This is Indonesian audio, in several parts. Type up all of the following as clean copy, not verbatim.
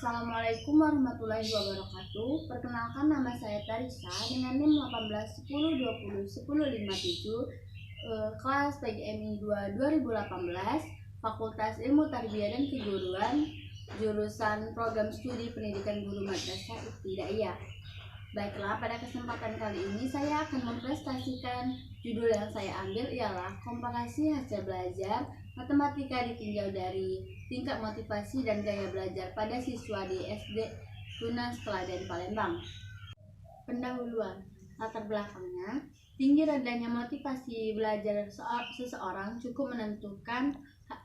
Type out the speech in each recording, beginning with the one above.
Assalamualaikum warahmatullahi wabarakatuh. Perkenalkan, nama saya Tarisa dengan NIM 1810201057, kelas PGMI 2 2018, Fakultas Ilmu Tarbiyah dan Keguruan, jurusan Program Studi Pendidikan Guru Madrasah Ibtidaiyah. Baiklah, pada kesempatan kali ini saya akan mempresentasikan judul yang saya ambil ialah komparasi hasil belajar matematika ditinjau dari tingkat motivasi dan gaya belajar pada siswa di SD Tunas Teladan Palembang. Pendahuluan. Latar belakangnya, tinggi rendahnya motivasi belajar seseorang cukup menentukan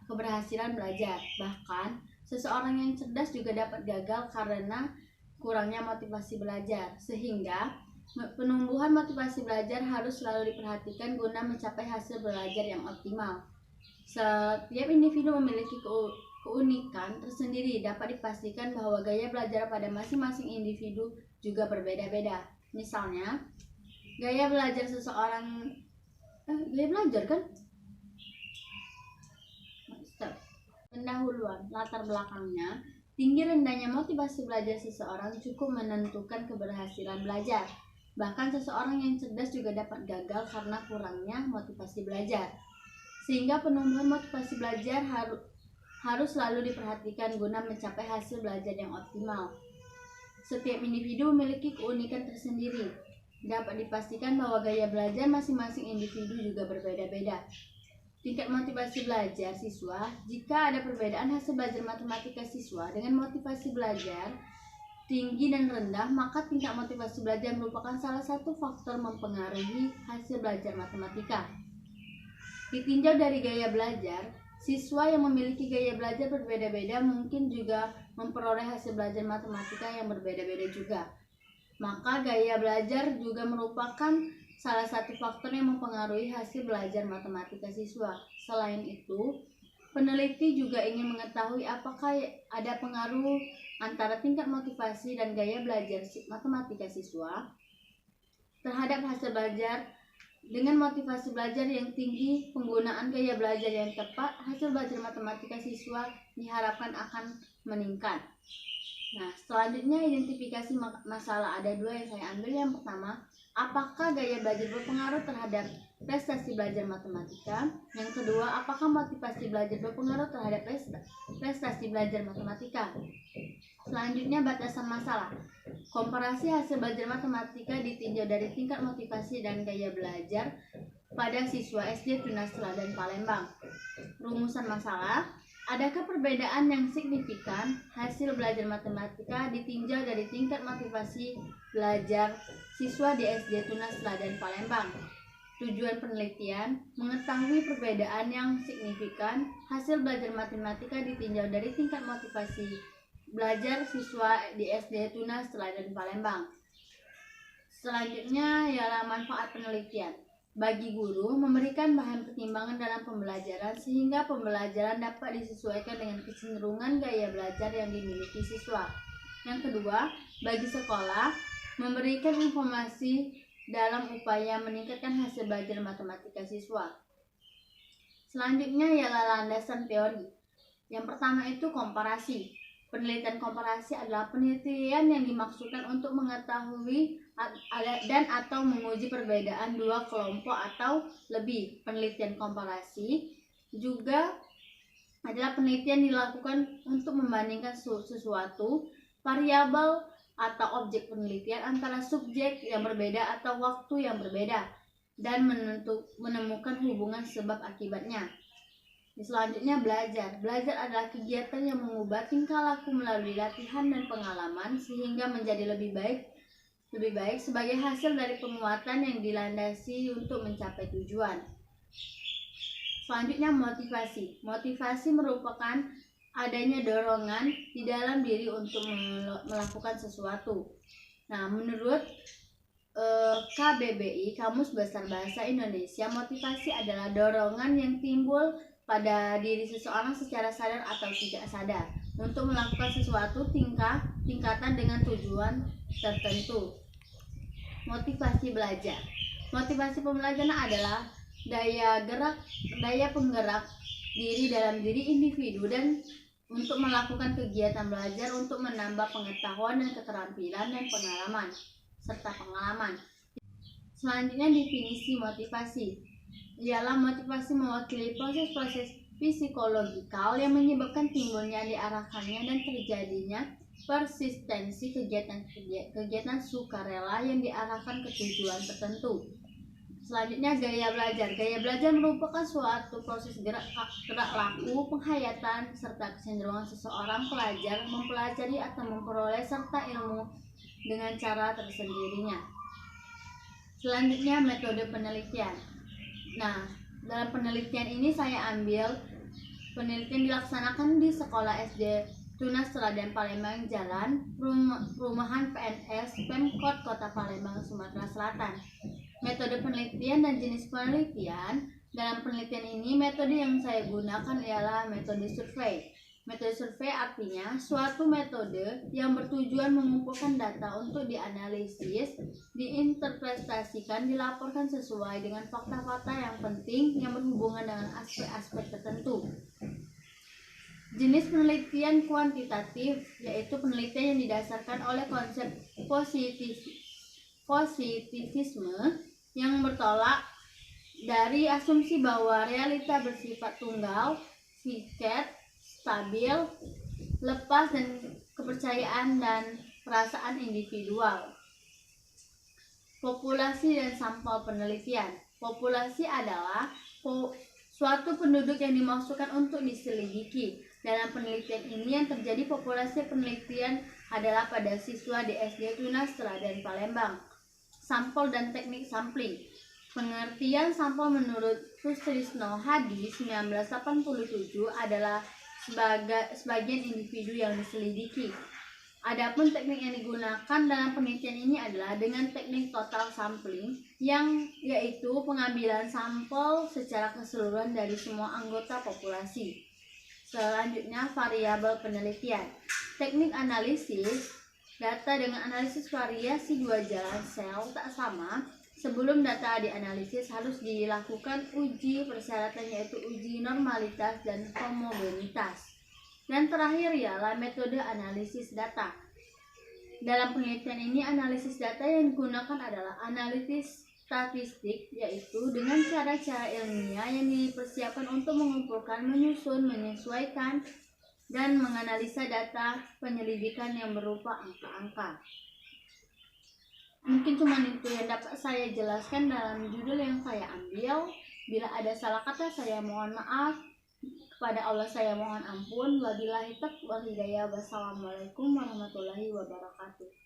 keberhasilan belajar. Bahkan, seseorang yang cerdas juga dapat gagal karena kurangnya motivasi belajar, sehingga penumbuhan motivasi belajar harus selalu diperhatikan guna mencapai hasil belajar yang optimal. Setiap individu memiliki keunikan tersendiri. Dapat dipastikan bahwa gaya belajar pada masing-masing individu juga berbeda-beda. Misalnya, gaya belajar seseorang Pendahuluan. Latar belakangnya, tinggi rendahnya motivasi belajar seseorang cukup menentukan keberhasilan belajar. Bahkan seseorang yang cerdas juga dapat gagal karena kurangnya motivasi belajar. Sehingga penumbuhan motivasi belajar harus selalu diperhatikan guna mencapai hasil belajar yang optimal. Setiap individu memiliki keunikan tersendiri. Dapat dipastikan bahwa gaya belajar masing-masing individu juga berbeda-beda. Tingkat motivasi belajar siswa. Jika ada perbedaan hasil belajar matematika siswa dengan motivasi belajar tinggi dan rendah, maka tingkat motivasi belajar merupakan salah satu faktor mempengaruhi hasil belajar matematika. Ditinjau dari gaya belajar, siswa yang memiliki gaya belajar berbeda-beda mungkin juga memperoleh hasil belajar matematika yang berbeda-beda juga. Maka gaya belajar juga merupakan salah satu faktor yang mempengaruhi hasil belajar matematika siswa. Selain itu, peneliti juga ingin mengetahui apakah ada pengaruh antara tingkat motivasi dan gaya belajar matematika siswa terhadap hasil belajar. Dengan motivasi belajar yang tinggi, penggunaan gaya belajar yang tepat, hasil belajar matematika siswa diharapkan akan meningkat. Nah, selanjutnya identifikasi masalah. Ada dua yang saya ambil. Yang pertama, apakah gaya belajar berpengaruh terhadap prestasi belajar matematika? Yang kedua, apakah motivasi belajar berpengaruh terhadap prestasi belajar matematika? Selanjutnya, batasan masalah. Komparasi hasil belajar matematika ditinjau dari tingkat motivasi dan gaya belajar pada siswa SD Tunas Teladan Palembang. Rumusan masalah. Adakah perbedaan yang signifikan hasil belajar matematika ditinjau dari tingkat motivasi belajar siswa di SD Tunas Teladan Palembang? Tujuan penelitian, mengetahui perbedaan yang signifikan hasil belajar matematika ditinjau dari tingkat motivasi belajar siswa di SD Tunas Teladan Palembang. Selanjutnya ialah manfaat penelitian. Bagi guru, memberikan bahan pertimbangan dalam pembelajaran sehingga pembelajaran dapat disesuaikan dengan kecenderungan gaya belajar yang dimiliki siswa. Yang kedua, bagi sekolah, memberikan informasi dalam upaya meningkatkan hasil belajar matematika siswa. Selanjutnya ialah landasan teori. Yang pertama itu komparasi. Penelitian komparasi adalah penelitian yang dimaksudkan untuk mengetahui dan atau menguji perbedaan dua kelompok atau lebih. Penelitian komparasi juga adalah penelitian dilakukan untuk membandingkan sesuatu variabel atau objek penelitian antara subjek yang berbeda atau waktu yang berbeda dan menemukan hubungan sebab akibatnya. Selanjutnya, belajar. Belajar adalah kegiatan yang mengubah tingkah laku melalui latihan dan pengalaman sehingga menjadi lebih baik sebagai hasil dari penguatan yang dilandasi untuk mencapai tujuan. Selanjutnya, motivasi. Motivasi merupakan adanya dorongan di dalam diri untuk melakukan sesuatu. Nah, menurut KBBI, Kamus Besar Bahasa Indonesia, motivasi adalah dorongan yang timbul pada diri seseorang secara sadar atau tidak sadar untuk melakukan sesuatu tingkatan dengan tujuan tertentu. Motivasi belajar. Motivasi pembelajaran adalah daya penggerak diri dalam diri individu dan untuk melakukan kegiatan belajar untuk menambah pengetahuan dan keterampilan dan pengalaman serta pengalaman. Selanjutnya, definisi motivasi ialah motivasi mewakili proses-proses psikologikal yang menyebabkan timbulnya, diarahkannya, dan terjadinya persistensi kegiatan sukarela yang diarahkan ke tujuan tertentu. Selanjutnya, gaya belajar. Gaya belajar merupakan suatu proses gerak laku, penghayatan, serta kecenderungan seseorang pelajar mempelajari atau memperoleh serta ilmu dengan cara tersendirinya. Selanjutnya, metode penelitian. Nah, dalam penelitian ini saya ambil penelitian dilaksanakan di sekolah SD Tunas Teladan Palembang, Jalan Perumahan PNS Pemkot Kota Palembang, Sumatera Selatan. Metode penelitian dan jenis penelitian. Dalam penelitian ini, metode yang saya gunakan ialah metode survei. Metode survei artinya suatu metode yang bertujuan mengumpulkan data untuk dianalisis, diinterpretasikan, dilaporkan sesuai dengan fakta-fakta yang penting yang berhubungan dengan aspek-aspek tertentu. Jenis penelitian kuantitatif yaitu penelitian yang didasarkan oleh konsep positivisme yang bertolak dari asumsi bahwa realita bersifat tunggal, fiket, stabil, lepas dan kepercayaan dan perasaan individual. Populasi dan sampel penelitian. Populasi adalah suatu penduduk yang dimaksudkan untuk diselidiki. Dalam penelitian ini yang terjadi populasi penelitian adalah pada siswa di SD Tunas Teladan Palembang. Sampel dan teknik sampling. Pengertian sampel menurut Sustrisno Hadi 1987 adalah sebagian individu yang diselidiki. Adapun teknik yang digunakan dalam penelitian ini adalah dengan teknik total sampling, yang yaitu pengambilan sampel secara keseluruhan dari semua anggota populasi. Selanjutnya, variabel penelitian. Teknik analisis data dengan analisis variasi dua jalan sel tak sama. Sebelum data dianalisis harus dilakukan uji persyaratan, yaitu uji normalitas dan homogenitas. Dan terakhir ialah metode analisis data. Dalam penelitian ini, analisis data yang digunakan adalah analisis statistik, yaitu dengan cara-cara ilmiah yang dipersiapkan untuk mengumpulkan, menyusun, menyesuaikan, dan menganalisa data penyelidikan yang berupa angka-angka. Mungkin cuma itu yang dapat saya jelaskan dalam judul yang saya ambil. Bila ada salah kata, saya mohon maaf. Kepada Allah saya mohon ampun. Wabillahi taufiq wal hidayah. Wassalamualaikum warahmatullahi wabarakatuh.